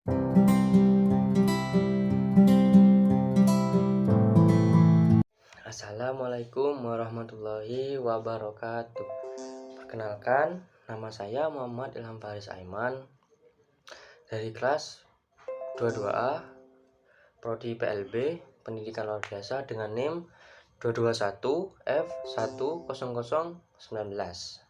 Assalamualaikum warahmatullahi wabarakatuh. Perkenalkan, nama saya Muhammad Ilham Faris Aiman dari kelas 22A Prodi PLB Pendidikan Luar Biasa dengan NIM 221F10019.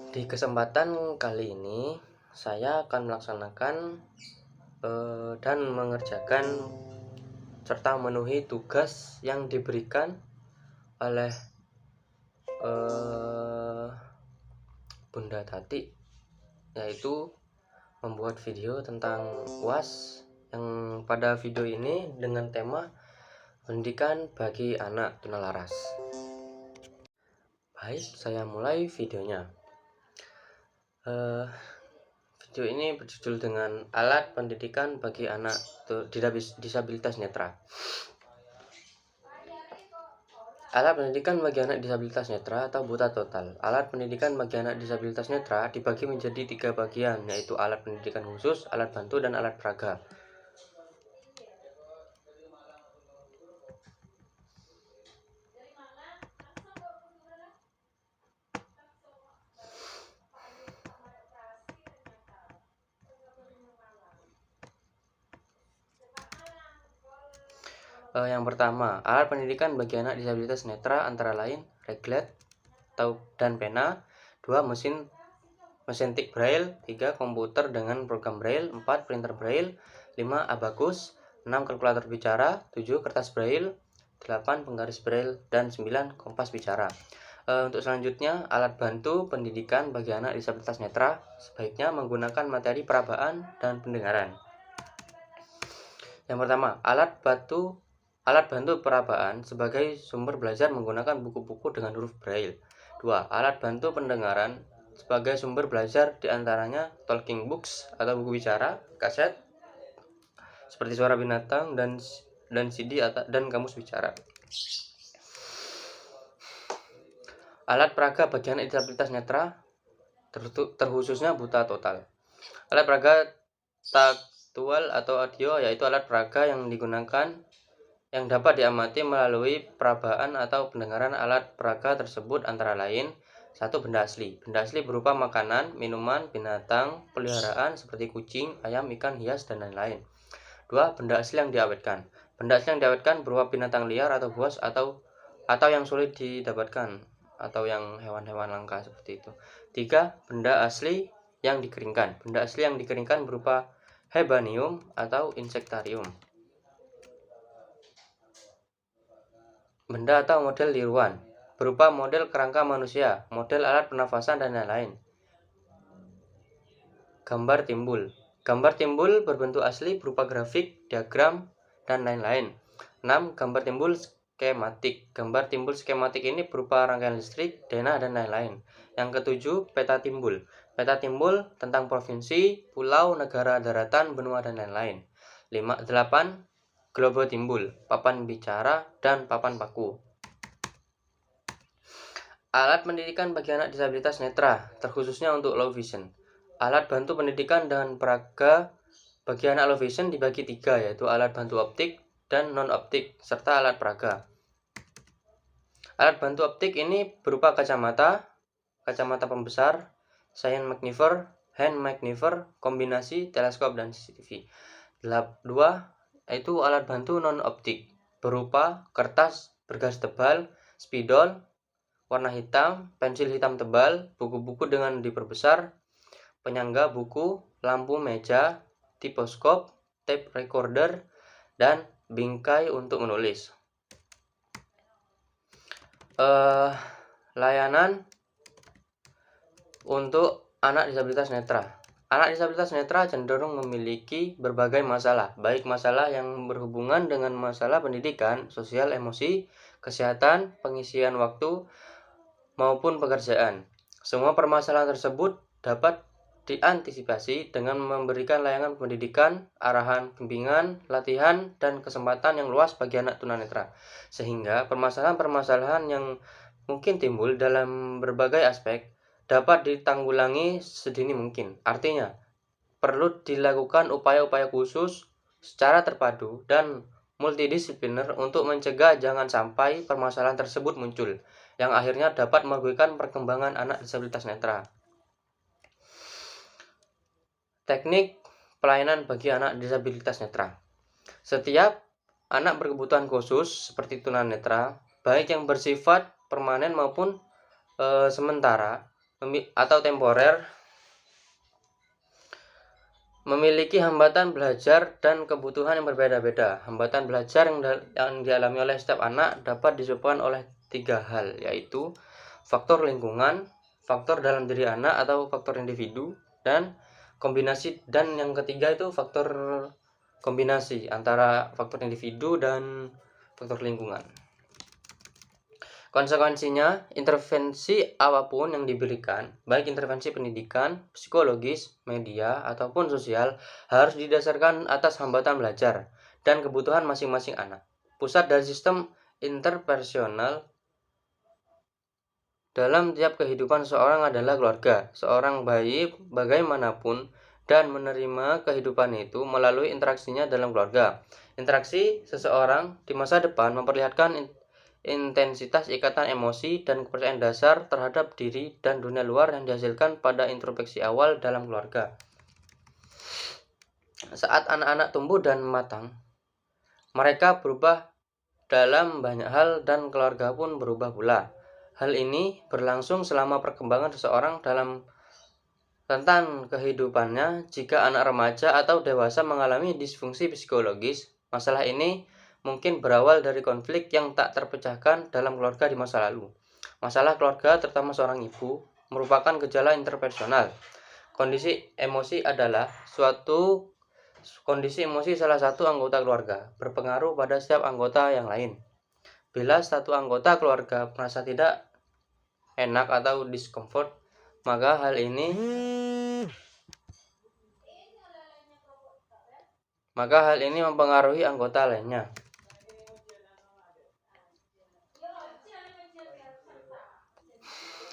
Di kesempatan kali ini saya akan melaksanakan dan mengerjakan serta memenuhi tugas yang diberikan oleh Bunda Tati, yaitu membuat video tentang UAS yang pada video ini dengan tema pendidikan bagi anak tunalaras. Baik, saya mulai videonya. Video ini berjudul dengan alat pendidikan bagi anak disabilitas netra. Alat pendidikan bagi anak disabilitas netra atau buta total. Alat pendidikan bagi anak disabilitas netra dibagi menjadi 3 bagian, yaitu alat pendidikan khusus, alat bantu, dan alat peraga. Yang pertama, alat pendidikan bagi anak disabilitas netra antara lain reglet dan pena, 2 mesin tik braille, 3 komputer dengan program braille, 4 printer braille, 5 abakus, 6 kalkulator bicara, 7 kertas braille, 8 penggaris braille, dan 9 kompas bicara. Untuk selanjutnya, alat bantu pendidikan bagi anak disabilitas netra sebaiknya menggunakan materi perabaan dan pendengaran. Yang pertama, alat bantu perabaan sebagai sumber belajar menggunakan buku-buku dengan huruf braille. 2. Alat bantu pendengaran sebagai sumber belajar diantaranya talking books atau buku bicara, kaset seperti suara binatang, dan CD dan kamus bicara. Alat peraga bagi anak disabilitas netra terkhususnya buta total. Alat peraga taktual atau audio yaitu alat peraga yang dapat diamati melalui perabaan atau pendengaran. Alat peraga tersebut antara lain: 1. Benda asli. Benda asli berupa makanan, minuman, binatang peliharaan seperti kucing, ayam, ikan hias, dan lain-lain. 2. Benda asli yang diawetkan. Benda asli yang diawetkan berupa binatang liar atau buas atau yang sulit didapatkan atau yang hewan-hewan langka seperti itu. 3. Benda asli yang dikeringkan. Benda asli yang dikeringkan berupa herbarium atau insektarium. Benda atau model tiruan berupa model kerangka manusia, model alat pernafasan, dan lain-lain. Gambar timbul. Gambar timbul berbentuk asli berupa grafik, diagram, dan lain-lain. 6. Gambar timbul skematik. Gambar timbul skematik ini berupa rangkaian listrik, denah, dan lain-lain. Yang ketujuh, peta timbul. Peta timbul tentang provinsi, pulau, negara, daratan, benua, dan lain-lain. 8. Globo timbul, papan bicara, dan papan paku. Alat pendidikan bagi anak disabilitas netra terkhususnya untuk low vision. Alat bantu pendidikan dan peraga bagi anak low vision dibagi 3, yaitu alat bantu optik dan non-optik serta alat peraga. Alat bantu optik ini berupa kacamata pembesar, cyan magnifier, hand magnifier, kombinasi teleskop, dan CCTV. 2. Yaitu alat bantu non-optik berupa kertas bergaris tebal, spidol warna hitam, pensil hitam tebal, buku-buku dengan diperbesar, penyangga buku, lampu meja, tiposkop, tape recorder, dan bingkai untuk menulis. Layanan untuk anak disabilitas netra. Anak disabilitas netra cenderung memiliki berbagai masalah, baik masalah yang berhubungan dengan masalah pendidikan, sosial, emosi, kesehatan, pengisian waktu, maupun pekerjaan. Semua permasalahan tersebut dapat diantisipasi dengan memberikan layanan pendidikan, arahan, bimbingan, latihan, dan kesempatan yang luas bagi anak tunanetra, sehingga permasalahan-permasalahan yang mungkin timbul dalam berbagai aspek dapat ditanggulangi sedini mungkin. Artinya, perlu dilakukan upaya-upaya khusus secara terpadu dan multidisipliner untuk mencegah jangan sampai permasalahan tersebut muncul, yang akhirnya dapat merugikan perkembangan anak disabilitas netra. Teknik pelayanan bagi anak disabilitas netra. Setiap anak berkebutuhan khusus seperti tunanetra, baik yang bersifat permanen maupun sementara atau temporer, memiliki hambatan belajar dan kebutuhan yang berbeda-beda. Hambatan belajar yang dialami oleh setiap anak dapat disebabkan oleh 3 hal, yaitu faktor lingkungan, faktor dalam diri anak atau faktor individu, dan kombinasi. Dan yang ketiga itu faktor kombinasi antara faktor individu dan faktor lingkungan. Konsekuensinya, intervensi apapun yang diberikan, baik intervensi pendidikan, psikologis, media, ataupun sosial, harus didasarkan atas hambatan belajar dan kebutuhan masing-masing anak. Pusat dari sistem interpersonal dalam tiap kehidupan seorang adalah keluarga. Seorang bayi bagaimanapun dan menerima kehidupan itu melalui interaksinya dalam keluarga. Interaksi seseorang di masa depan memperlihatkan intensitas ikatan emosi dan kepercayaan dasar terhadap diri dan dunia luar yang dihasilkan pada introspeksi awal dalam keluarga. Saat anak-anak tumbuh dan matang, mereka berubah dalam banyak hal dan keluarga pun berubah pula. Hal ini berlangsung selama perkembangan seseorang dalam tentang kehidupannya. Jika anak remaja atau dewasa mengalami disfungsi psikologis, masalah ini mungkin berawal dari konflik yang tak terpecahkan dalam keluarga di masa lalu. Masalah keluarga, terutama seorang ibu, merupakan gejala interpersonal. Kondisi emosi adalah suatu kondisi emosi salah satu anggota keluarga, berpengaruh pada setiap anggota yang lain. Bila satu anggota keluarga merasa tidak enak atau discomfort, maka hal ini mempengaruhi anggota lainnya.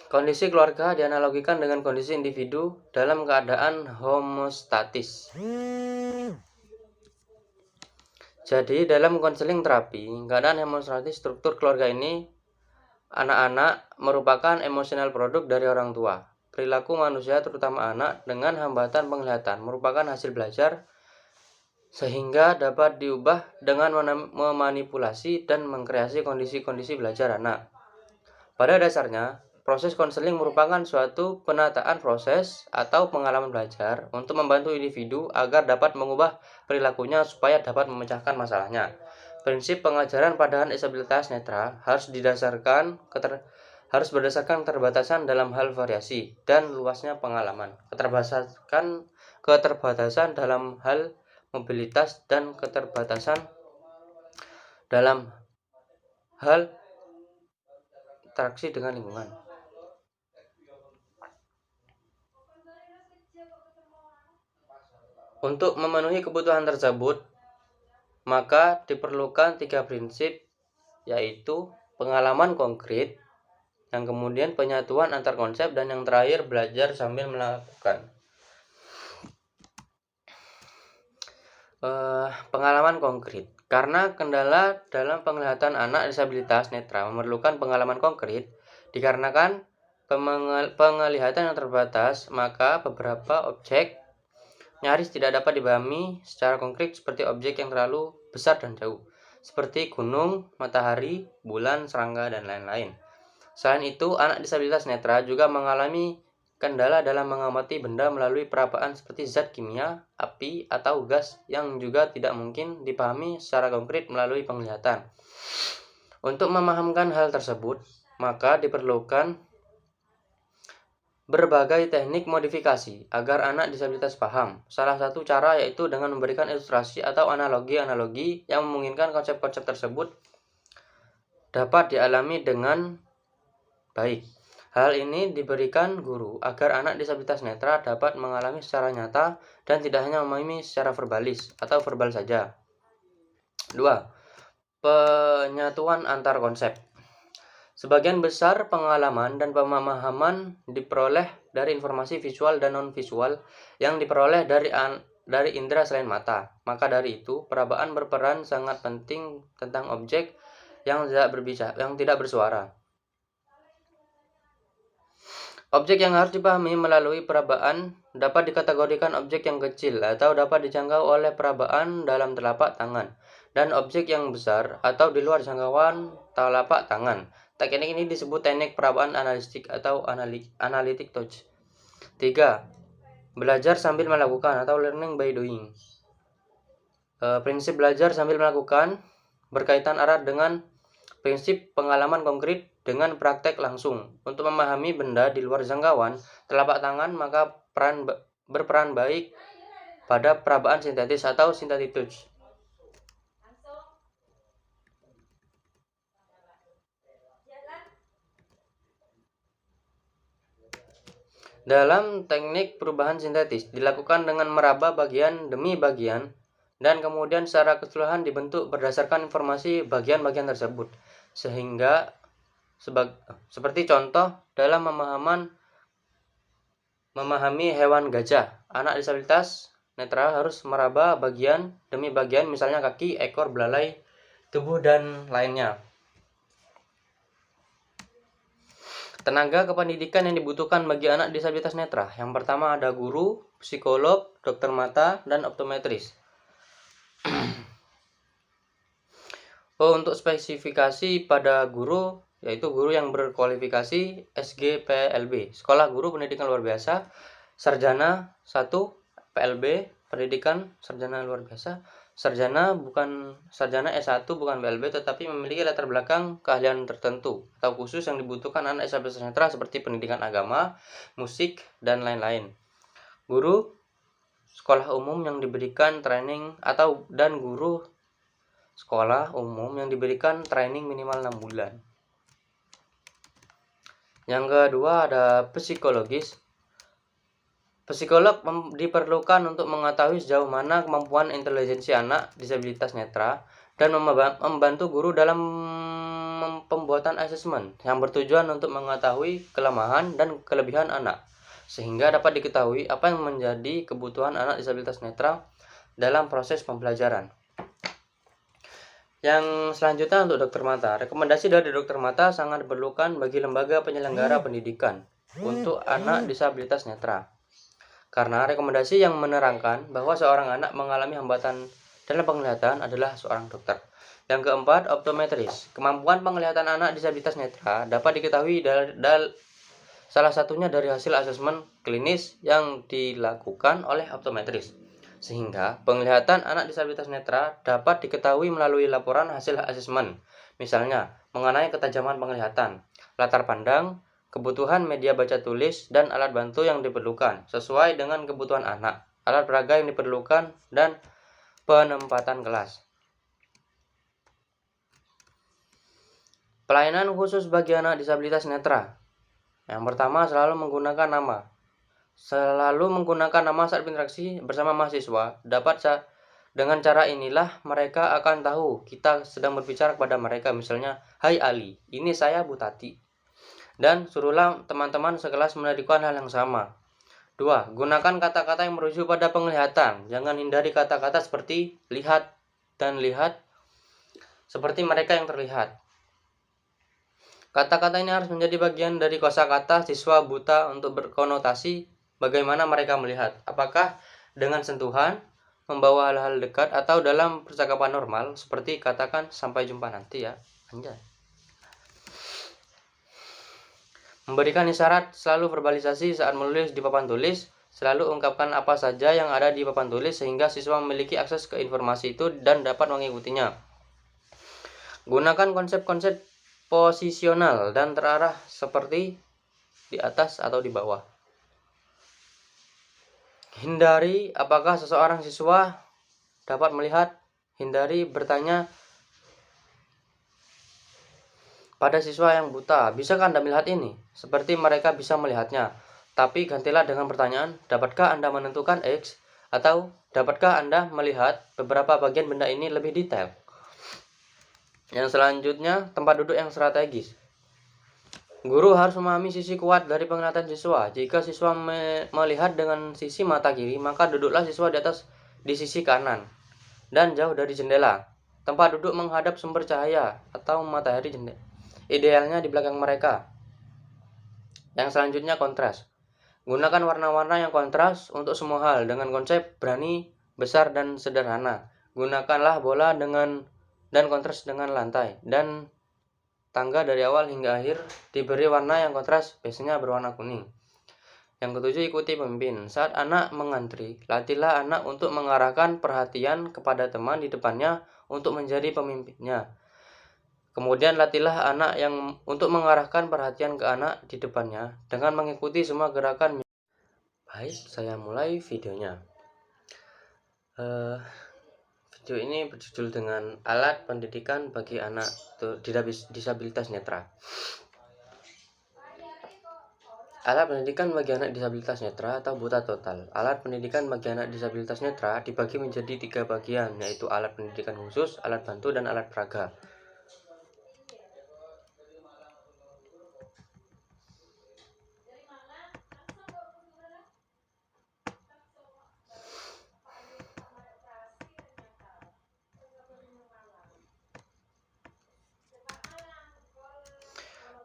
Kondisi keluarga dianalogikan dengan kondisi individu dalam keadaan homostatis. Jadi dalam konseling terapi, keadaan homostatis struktur keluarga ini, anak-anak merupakan emosional produk dari orang tua. Perilaku manusia, terutama anak dengan hambatan penglihatan, merupakan hasil belajar sehingga dapat diubah dengan memanipulasi dan mengkreasi kondisi-kondisi belajar anak. Pada dasarnya, proses konseling merupakan suatu penataan proses atau pengalaman belajar untuk membantu individu agar dapat mengubah perilakunya supaya dapat memecahkan masalahnya. Prinsip pengajaran pada anak disabilitas netra harus berdasarkan keterbatasan dalam hal variasi dan luasnya pengalaman, keterbatasan dalam hal mobilitas dan keterbatasan dalam hal interaksi dengan lingkungan. Untuk memenuhi kebutuhan tersebut, maka diperlukan 3 prinsip, yaitu pengalaman konkret, yang kemudian penyatuan antar konsep, dan yang terakhir belajar sambil melakukan. Pengalaman konkret. Karena kendala dalam penglihatan anak disabilitas netra memerlukan pengalaman konkret, dikarenakan penglihatan yang terbatas, maka beberapa objek nyaris tidak dapat dipahami secara konkret, seperti objek yang terlalu besar dan jauh, seperti gunung, matahari, bulan, serangga, dan lain-lain. Selain itu, anak disabilitas netra juga mengalami kendala dalam mengamati benda melalui perabaan seperti zat kimia, api, atau gas yang juga tidak mungkin dipahami secara konkret melalui penglihatan. Untuk memahamkan hal tersebut, maka diperlukan berbagai teknik modifikasi agar anak disabilitas paham. Salah satu cara yaitu dengan memberikan ilustrasi atau analogi-analogi yang memungkinkan konsep-konsep tersebut dapat dialami dengan baik. Hal ini diberikan guru agar anak disabilitas netra dapat mengalami secara nyata dan tidak hanya memahami secara verbalis atau verbal saja. 2. Penyatuan antar konsep. Sebagian besar pengalaman dan pemahaman diperoleh dari informasi visual dan non-visual yang diperoleh dari indera selain mata. Maka dari itu, perabaan berperan sangat penting tentang objek yang tidak bersuara. Objek yang harus dipahami melalui perabaan dapat dikategorikan objek yang kecil atau dapat dijangkau oleh perabaan dalam telapak tangan, dan objek yang besar atau di luar jangkauan telapak tangan. Teknik ini disebut teknik perabaan analistik atau analytic touch. 3. Belajar sambil melakukan atau learning by doing. Prinsip belajar sambil melakukan berkaitan erat dengan prinsip pengalaman konkret dengan praktek langsung. Untuk memahami benda di luar jangkauan telapak tangan, maka berperan baik pada perabaan sintetis atau synthetic touch. Dalam teknik perubahan sintetis dilakukan dengan meraba bagian demi bagian dan kemudian secara keseluruhan dibentuk berdasarkan informasi bagian-bagian tersebut. Sehingga seperti contoh dalam memahami hewan gajah, anak disabilitas netra harus meraba bagian demi bagian, misalnya kaki, ekor, belalai, tubuh, dan lainnya. Tenaga kependidikan yang dibutuhkan bagi anak disabilitas netra. Yang pertama ada guru, psikolog, dokter mata, dan optometris. Untuk spesifikasi pada guru, yaitu guru yang berkualifikasi SGPLB, Sekolah Guru Pendidikan Luar Biasa, Sarjana 1, PLB, Pendidikan Sarjana Luar Biasa, Sarjana S1 bukan PLB, tetapi memiliki latar belakang keahlian tertentu atau khusus yang dibutuhkan anak disabilitas netra seperti pendidikan agama, musik, dan lain-lain. Guru sekolah umum yang diberikan training dan guru sekolah umum yang diberikan training minimal 6 bulan. Yang kedua ada psikologis. Psikolog diperlukan untuk mengetahui sejauh mana kemampuan intelijensi anak disabilitas netra dan membantu guru dalam pembuatan asesmen yang bertujuan untuk mengetahui kelemahan dan kelebihan anak, sehingga dapat diketahui apa yang menjadi kebutuhan anak disabilitas netra dalam proses pembelajaran. Yang selanjutnya untuk dokter mata. Rekomendasi dari dokter mata sangat diperlukan bagi lembaga penyelenggara pendidikan untuk anak disabilitas netra. Karena rekomendasi yang menerangkan bahwa seorang anak mengalami hambatan dalam penglihatan adalah seorang dokter. Yang keempat, optometris. Kemampuan penglihatan anak disabilitas netra dapat diketahui salah satunya dari hasil asesmen klinis yang dilakukan oleh optometris. Sehingga penglihatan anak disabilitas netra dapat diketahui melalui laporan hasil asesmen. Misalnya, mengenai ketajaman penglihatan, latar pandang, kebutuhan media baca tulis, dan alat bantu yang diperlukan sesuai dengan kebutuhan anak, alat peraga yang diperlukan, dan penempatan kelas. Pelayanan khusus bagi anak disabilitas netra. Yang pertama, selalu menggunakan nama saat berinteraksi bersama mahasiswa. Dengan cara inilah mereka akan tahu kita sedang berbicara kepada mereka. Misalnya, "Hai Ali, ini saya Bu Tati." Dan suruhlah teman-teman sekelas melakukan hal yang sama. 2. Gunakan kata-kata yang merujuk pada penglihatan. Jangan hindari kata-kata seperti lihat dan lihat seperti mereka yang terlihat. Kata-kata ini harus menjadi bagian dari kosakata siswa buta untuk berkonotasi bagaimana mereka melihat. Apakah dengan sentuhan, membawa hal-hal dekat, atau dalam percakapan normal seperti katakan sampai jumpa nanti ya. Anjay. Memberikan isyarat, selalu verbalisasi saat menulis di papan tulis, selalu ungkapkan apa saja yang ada di papan tulis sehingga siswa memiliki akses ke informasi itu dan dapat mengikutinya. Gunakan konsep-konsep posisional dan terarah seperti di atas atau di bawah. Hindari apakah seseorang siswa dapat melihat. Hindari bertanya pada siswa yang buta, "Bisakah Anda melihat ini?" Seperti mereka bisa melihatnya. Tapi gantilah dengan pertanyaan, "Dapatkah Anda menentukan X?" Atau, "Dapatkah Anda melihat beberapa bagian benda ini lebih detail?" Yang selanjutnya, tempat duduk yang strategis. Guru harus memahami sisi kuat dari penglihatan siswa. Jika siswa melihat dengan sisi mata kiri, maka duduklah siswa di sisi kanan dan jauh dari jendela. Tempat duduk menghadap sumber cahaya atau matahari jendela. Idealnya di belakang mereka. Yang selanjutnya kontras. Gunakan warna-warna yang kontras untuk semua hal dengan konsep berani, besar, dan sederhana. Gunakanlah bola dan kontras dengan lantai dan tangga dari awal hingga akhir diberi warna yang kontras, biasanya berwarna kuning. Yang ketujuh, ikuti pemimpin. Saat anak mengantri, latihlah anak untuk mengarahkan perhatian kepada teman di depannya untuk menjadi pemimpinnya. Kemudian latihlah anak yang untuk mengarahkan perhatian ke anak di depannya dengan mengikuti semua gerakan. Baik, saya mulai videonya. Video ini berjudul dengan alat pendidikan bagi anak disabilitas netra. Alat pendidikan bagi anak disabilitas netra atau buta total. Alat pendidikan bagi anak disabilitas netra dibagi menjadi 3 bagian, yaitu alat pendidikan khusus, alat bantu, dan alat peraga.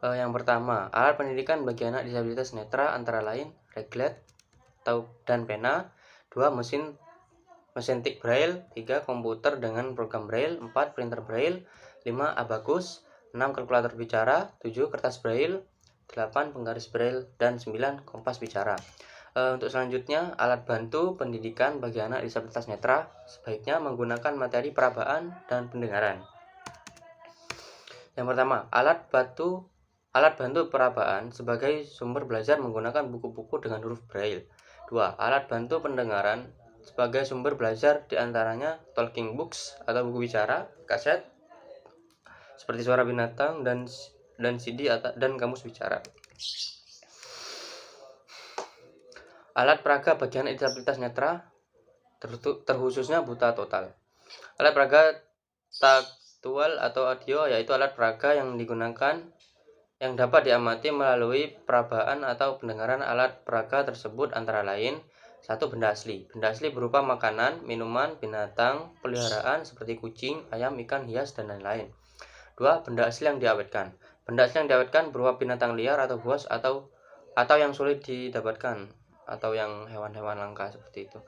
Yang pertama, alat pendidikan bagi anak disabilitas netra antara lain reglet dan pena, 2 mesin tik braille, 3 komputer dengan program braille, 4 printer braille, 5 abakus, 6 kalkulator bicara, 7 kertas braille, 8 penggaris braille, dan 9 kompas bicara. Untuk selanjutnya, alat bantu pendidikan bagi anak disabilitas netra sebaiknya menggunakan materi perabaan dan pendengaran. Yang pertama, alat bantu perabaan sebagai sumber belajar menggunakan buku-buku dengan huruf braille. 2. Alat bantu pendengaran sebagai sumber belajar diantaranya talking books atau buku bicara, kaset seperti suara binatang, dan CD dan kamus bicara. Alat peraga bagi anak disabilitas netra terkhususnya buta total. Alat peraga taktual atau audio yaitu alat peraga yang dapat diamati melalui perabaan atau pendengaran. Alat peraga tersebut antara lain: 1. Benda asli. Benda asli berupa makanan, minuman, binatang peliharaan seperti kucing, ayam, ikan hias, dan lain-lain. 2. Benda asli yang diawetkan. Benda asli yang diawetkan berupa binatang liar atau buas atau yang sulit didapatkan atau yang hewan-hewan langka seperti itu.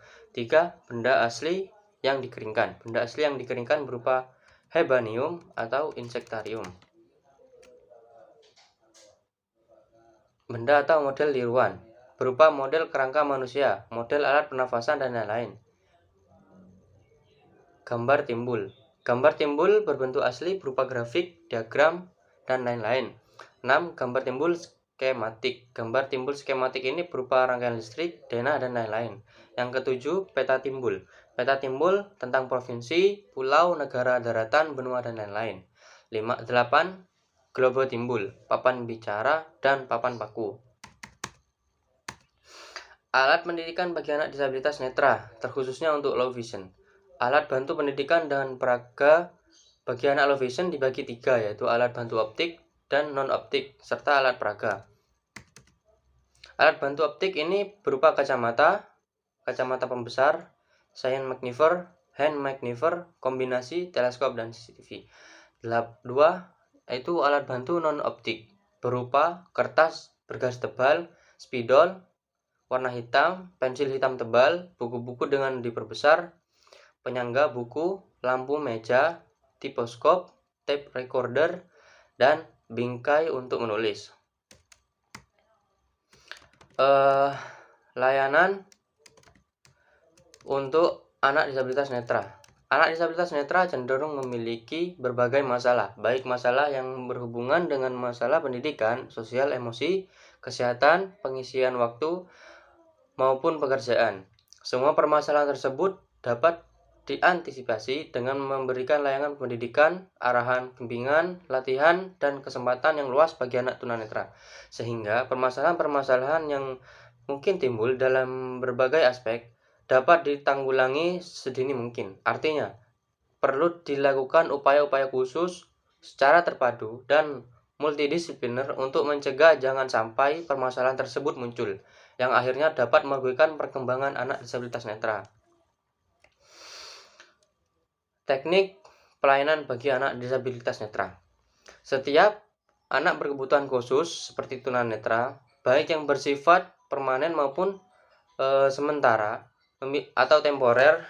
3. Benda asli yang dikeringkan. Benda asli yang dikeringkan berupa herbarium atau insektarium. Benda atau model tiruan berupa model kerangka manusia, model alat pernafasan, dan lain-lain. Gambar timbul. Gambar timbul berbentuk asli berupa grafik, diagram, dan lain-lain. 6. Gambar timbul skematik. Gambar timbul skematik ini berupa rangkaian listrik, denah, dan lain-lain. Yang ketujuh, peta timbul. Peta timbul tentang provinsi, pulau, negara, daratan, benua, dan lain-lain. 8. Globo timbul, papan bicara, dan papan paku. Alat pendidikan bagi anak disabilitas netra, terkhususnya untuk low vision. Alat bantu pendidikan dan peraga bagi anak low vision dibagi 3, yaitu alat bantu optik dan non-optik, serta alat peraga. Alat bantu optik ini berupa kacamata pembesar, cyan magnifier, hand magnifier, kombinasi teleskop dan CCTV. 2. Yaitu alat bantu non-optik, berupa kertas bergaris tebal, spidol warna hitam, pensil hitam tebal, buku-buku dengan diperbesar, penyangga buku, lampu meja, tiposkop, tape recorder, dan bingkai untuk menulis. Layanan untuk anak disabilitas netra. Anak disabilitas netra cenderung memiliki berbagai masalah, baik masalah yang berhubungan dengan masalah pendidikan, sosial, emosi, kesehatan, pengisian waktu, maupun pekerjaan. Semua permasalahan tersebut dapat diantisipasi dengan memberikan layanan pendidikan, arahan, bimbingan, latihan, dan kesempatan yang luas bagi anak tunanetra, sehingga permasalahan-permasalahan yang mungkin timbul dalam berbagai aspek dapat ditanggulangi sedini mungkin. Artinya, perlu dilakukan upaya-upaya khusus secara terpadu dan multidisipliner untuk mencegah jangan sampai permasalahan tersebut muncul, yang akhirnya dapat merugikan perkembangan anak disabilitas netra. Teknik pelayanan bagi anak disabilitas netra. Setiap anak berkebutuhan khusus seperti tunanetra, baik yang bersifat permanen maupun sementara atau temporer,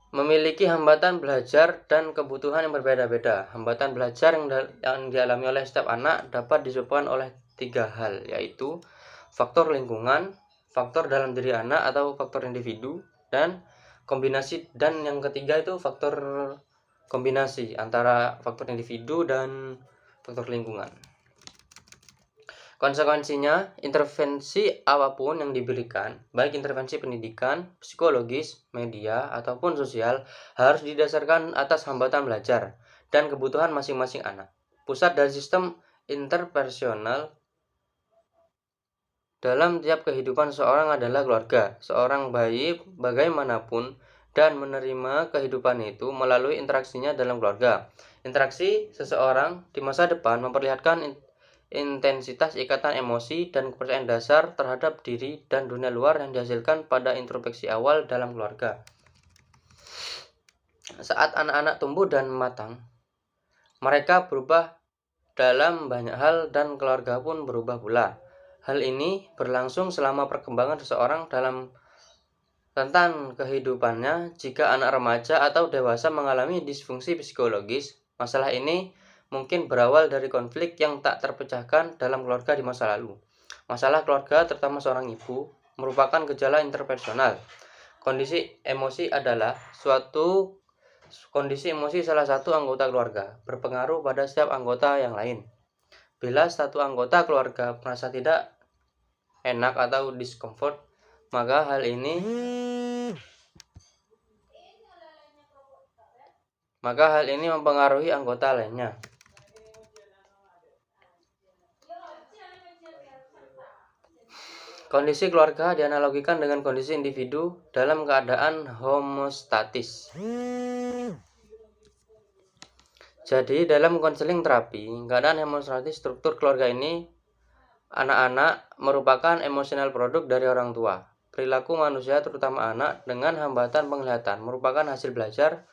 memiliki hambatan belajar dan kebutuhan yang berbeda-beda. Hambatan belajar yang dialami oleh setiap anak dapat disebabkan oleh 3 hal, yaitu faktor lingkungan, faktor dalam diri anak atau faktor individu, dan yang ketiga itu faktor kombinasi antara faktor individu dan faktor lingkungan. Konsekuensinya, intervensi apapun yang diberikan, baik intervensi pendidikan, psikologis, media, ataupun sosial, harus didasarkan atas hambatan belajar dan kebutuhan masing-masing anak. Pusat dari sistem interpersonal dalam tiap kehidupan seorang adalah keluarga. Seorang bayi bagaimanapun dan menerima kehidupan itu melalui interaksinya dalam keluarga. Interaksi seseorang di masa depan memperlihatkan intensitas ikatan emosi dan kepercayaan dasar terhadap diri dan dunia luar yang dihasilkan pada introspeksi awal dalam keluarga. Saat anak-anak tumbuh dan matang, mereka berubah dalam banyak hal dan keluarga pun berubah pula. Hal ini berlangsung selama perkembangan seseorang dalam tentang kehidupannya. Jika anak remaja atau dewasa mengalami disfungsi psikologis, masalah ini mungkin berawal dari konflik yang tak terpecahkan dalam keluarga di masa lalu. Masalah keluarga, terutama seorang ibu, merupakan gejala interpersonal. Kondisi emosi adalah suatu kondisi emosi salah satu anggota keluarga, berpengaruh pada setiap anggota yang lain. Bila satu anggota keluarga merasa tidak enak atau discomfort, maka hal ini mempengaruhi anggota lainnya. Kondisi keluarga dianalogikan dengan kondisi individu dalam keadaan homeostatis. Jadi dalam konseling terapi, keadaan homeostatis struktur keluarga ini, anak-anak merupakan emosional produk dari orang tua. Perilaku manusia, terutama anak dengan hambatan penglihatan, merupakan hasil belajar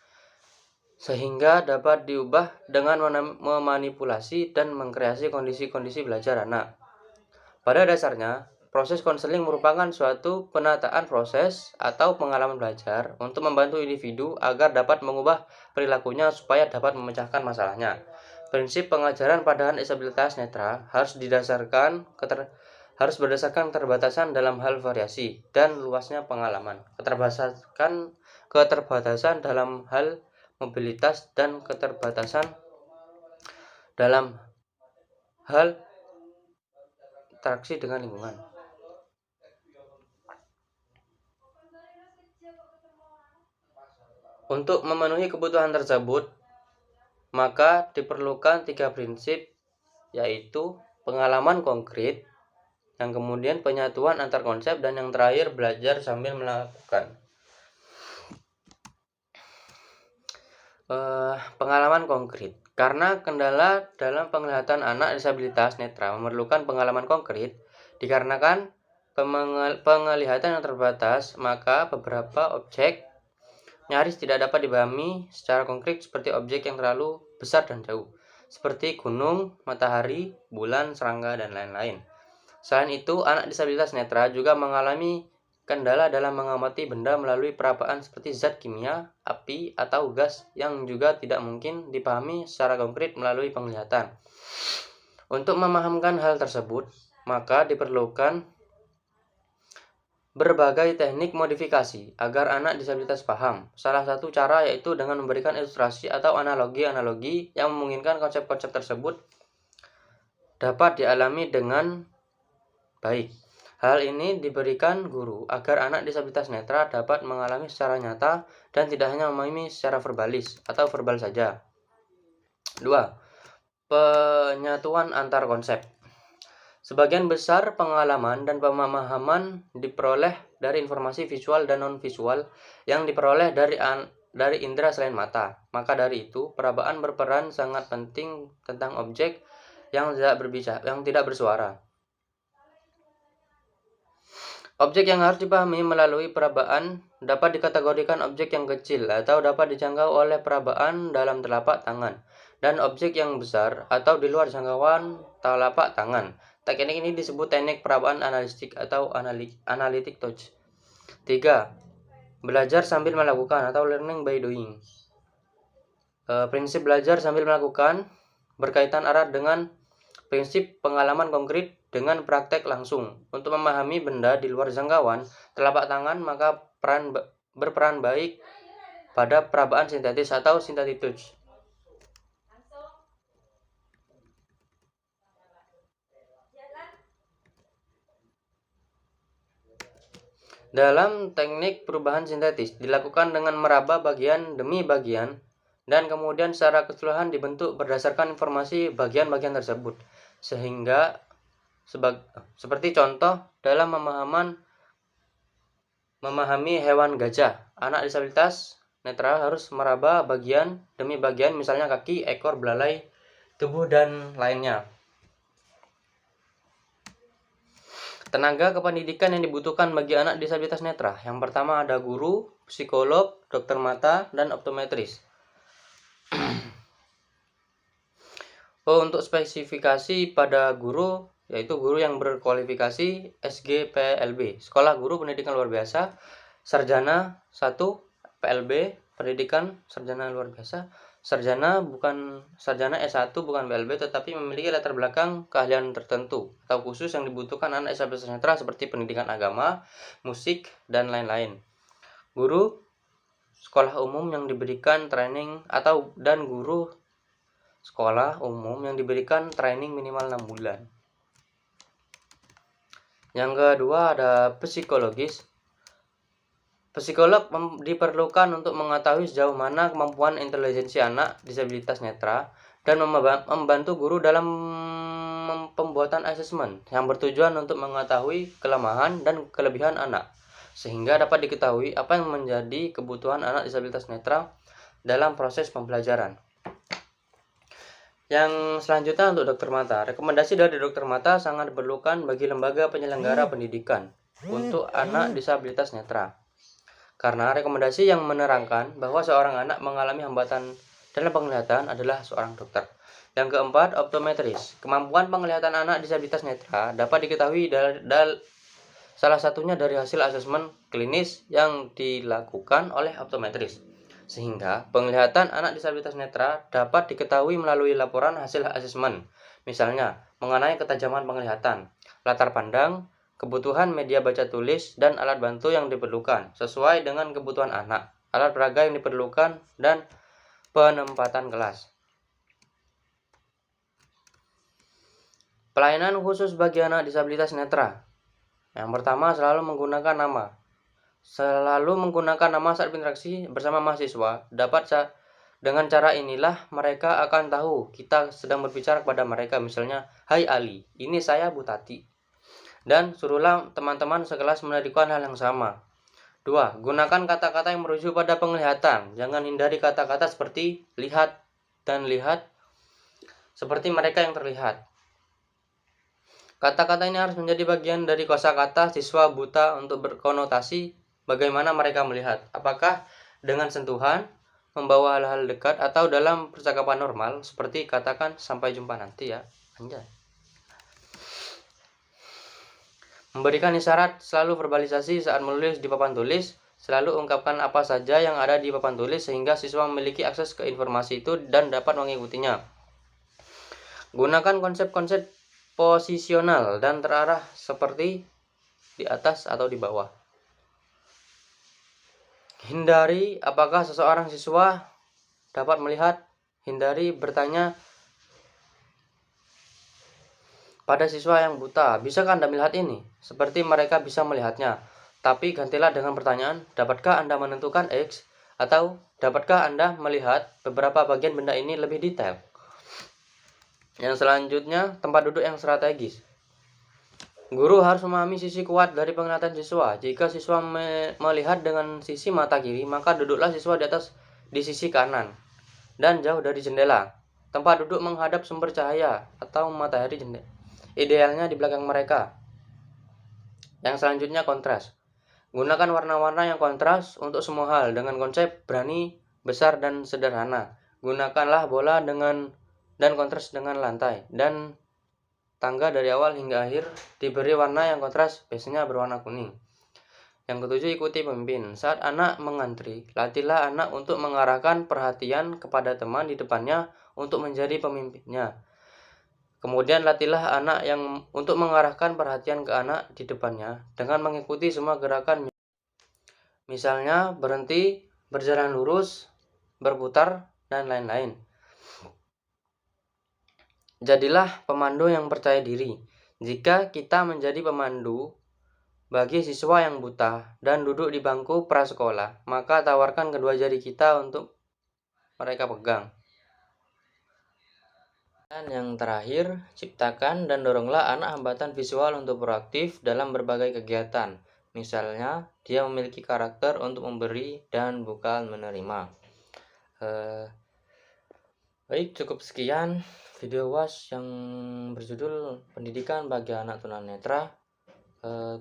sehingga dapat diubah dengan memanipulasi dan mengkreasi kondisi-kondisi belajar anak. Pada dasarnya, proses konseling merupakan suatu penataan proses atau pengalaman belajar untuk membantu individu agar dapat mengubah perilakunya supaya dapat memecahkan masalahnya. Prinsip pengajaran pada anak disabilitas netra harus berdasarkan keterbatasan dalam hal variasi dan luasnya pengalaman, keterbatasan dalam hal mobilitas dan keterbatasan dalam hal interaksi dengan lingkungan. Untuk memenuhi kebutuhan tersebut, maka diperlukan 3 prinsip, yaitu pengalaman konkret, yang kemudian penyatuan antar konsep, dan yang terakhir belajar sambil melakukan. Pengalaman konkret. Karena kendala dalam penglihatan anak disabilitas netra memerlukan pengalaman konkret, dikarenakan penglihatan yang terbatas, maka beberapa objek nyaris tidak dapat dipahami secara konkret, seperti objek yang terlalu besar dan jauh, seperti gunung, matahari, bulan, serangga, dan lain-lain. Selain itu, anak disabilitas netra juga mengalami kendala dalam mengamati benda melalui perabaan seperti zat kimia, api, atau gas yang juga tidak mungkin dipahami secara konkret melalui penglihatan. Untuk memahamkan hal tersebut, maka diperlukan berbagai teknik modifikasi agar anak disabilitas paham. Salah satu cara yaitu dengan memberikan ilustrasi atau analogi-analogi yang memungkinkan konsep-konsep tersebut dapat dialami dengan baik. Hal ini diberikan guru agar anak disabilitas netra dapat mengalami secara nyata dan tidak hanya memahami secara verbalis atau verbal saja. 2. Penyatuan antar konsep. Sebagian besar pengalaman dan pemahaman diperoleh dari informasi visual dan non-visual yang diperoleh dari indera selain mata. Maka dari itu, perabaan berperan sangat penting tentang objek yang tidak bersuara. Objek yang harus dipahami melalui perabaan dapat dikategorikan objek yang kecil atau dapat dijangkau oleh perabaan dalam telapak tangan, dan objek yang besar atau di luar jangkauan telapak tangan. Teknik ini disebut teknik perabaan analitik atau analytic touch. 3. Belajar sambil melakukan atau learning by doing. Prinsip belajar sambil melakukan berkaitan erat dengan prinsip pengalaman konkret dengan praktek langsung. Untuk memahami benda di luar jangkauan telapak tangan, maka berperan baik pada perabaan sintetis atau synthetic touch. Dalam teknik perubahan sintetis dilakukan dengan meraba bagian demi bagian dan kemudian secara keseluruhan dibentuk berdasarkan informasi bagian-bagian tersebut. Sehingga seperti contoh dalam memahami hewan gajah, anak disabilitas netra harus meraba bagian demi bagian, misalnya kaki, ekor, belalai, tubuh, dan lainnya. Tenaga kependidikan yang dibutuhkan bagi anak disabilitas netra. Yang pertama ada guru, psikolog, dokter mata, dan optometris. Untuk spesifikasi pada guru, yaitu guru yang berkualifikasi SGPLB, Sekolah Guru Pendidikan Luar Biasa, Sarjana 1, PLB, Pendidikan Sarjana Luar Biasa, Sarjana S1 bukan PLB, tetapi memiliki latar belakang keahlian tertentu atau khusus yang dibutuhkan anak disabilitas netra seperti pendidikan agama, musik, dan lain-lain. Guru sekolah umum yang diberikan training dan guru sekolah umum yang diberikan training minimal 6 bulan. Yang kedua ada psikologis. Psikolog diperlukan untuk mengetahui sejauh mana kemampuan intelijensi anak disabilitas netra dan membantu guru dalam pembuatan asesmen yang bertujuan untuk mengetahui kelemahan dan kelebihan anak, sehingga dapat diketahui apa yang menjadi kebutuhan anak disabilitas netra dalam proses pembelajaran. Yang selanjutnya untuk dokter mata. Rekomendasi dari dokter mata sangat diperlukan bagi lembaga penyelenggara pendidikan untuk anak disabilitas netra. Karena rekomendasi yang menerangkan bahwa seorang anak mengalami hambatan dalam penglihatan adalah seorang dokter. Yang keempat, optometris. Kemampuan penglihatan anak disabilitas netra dapat diketahui salah satunya dari hasil asesmen klinis yang dilakukan oleh optometris. Sehingga penglihatan anak disabilitas netra dapat diketahui melalui laporan hasil asesmen. Misalnya, mengenai ketajaman penglihatan, latar pandang, kebutuhan media baca tulis, dan alat bantu yang diperlukan sesuai dengan kebutuhan anak, alat peraga yang diperlukan, dan penempatan kelas. Pelayanan khusus bagi anak disabilitas netra. Yang pertama, selalu menggunakan nama saat berinteraksi bersama mahasiswa. Dengan cara inilah mereka akan tahu kita sedang berbicara kepada mereka. Misalnya, "Hai Ali, ini saya Bu Tati." Dan suruhlah teman-teman sekelas melakukan hal yang sama. 2. Gunakan kata-kata yang merujuk pada penglihatan. Jangan hindari kata-kata seperti lihat dan lihat seperti mereka yang terlihat. Kata-kata ini harus menjadi bagian dari kosakata siswa buta untuk berkonotasi bagaimana mereka melihat. Apakah dengan sentuhan, membawa hal-hal dekat, atau dalam percakapan normal seperti katakan sampai jumpa nanti ya. Anjay. Memberikan isyarat, selalu verbalisasi saat menulis di papan tulis. Selalu ungkapkan apa saja yang ada di papan tulis sehingga siswa memiliki akses ke informasi itu dan dapat mengikutinya. Gunakan konsep-konsep posisional dan terarah seperti di atas atau di bawah. Hindari apakah seseorang siswa dapat melihat. Hindari bertanya pada siswa yang buta, "Bisakah Anda melihat ini?" Seperti mereka bisa melihatnya. Tapi gantilah dengan pertanyaan, "Dapatkah Anda menentukan X?" Atau, "Dapatkah Anda melihat beberapa bagian benda ini lebih detail?" Yang selanjutnya, tempat duduk yang strategis. Guru harus memahami sisi kuat dari penglihatan siswa. Jika siswa melihat dengan sisi mata kiri, maka duduklah siswa di atas di sisi kanan dan jauh dari jendela. Tempat duduk menghadap sumber cahaya atau matahari jendela. Idealnya di belakang mereka. Yang selanjutnya kontras. Gunakan warna-warna yang kontras untuk semua hal dengan konsep berani, besar, dan sederhana. Gunakanlah bola dan kontras dengan lantai dan tangga dari awal hingga akhir diberi warna yang kontras, biasanya berwarna kuning. Yang ketujuh, ikuti pemimpin. Saat anak mengantri, latihlah anak untuk mengarahkan perhatian kepada teman di depannya untuk menjadi pemimpinnya. Kemudian latihlah anak yang untuk mengarahkan perhatian ke anak di depannya dengan mengikuti semua gerakan. Misalnya berhenti, berjalan lurus, berputar, dan lain-lain. Jadilah pemandu yang percaya diri. Jika kita menjadi pemandu bagi siswa yang buta dan duduk di bangku prasekolah, maka tawarkan kedua jari kita untuk mereka pegang. Dan yang terakhir, ciptakan dan doronglah anak hambatan visual untuk proaktif dalam berbagai kegiatan. Misalnya, dia memiliki karakter untuk memberi dan bukan menerima. Baik, cukup sekian video UAS yang berjudul Pendidikan bagi Anak Tunanetra.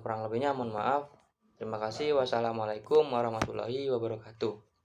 Kurang lebihnya mohon maaf. Terima kasih. Wassalamualaikum warahmatullahi wabarakatuh.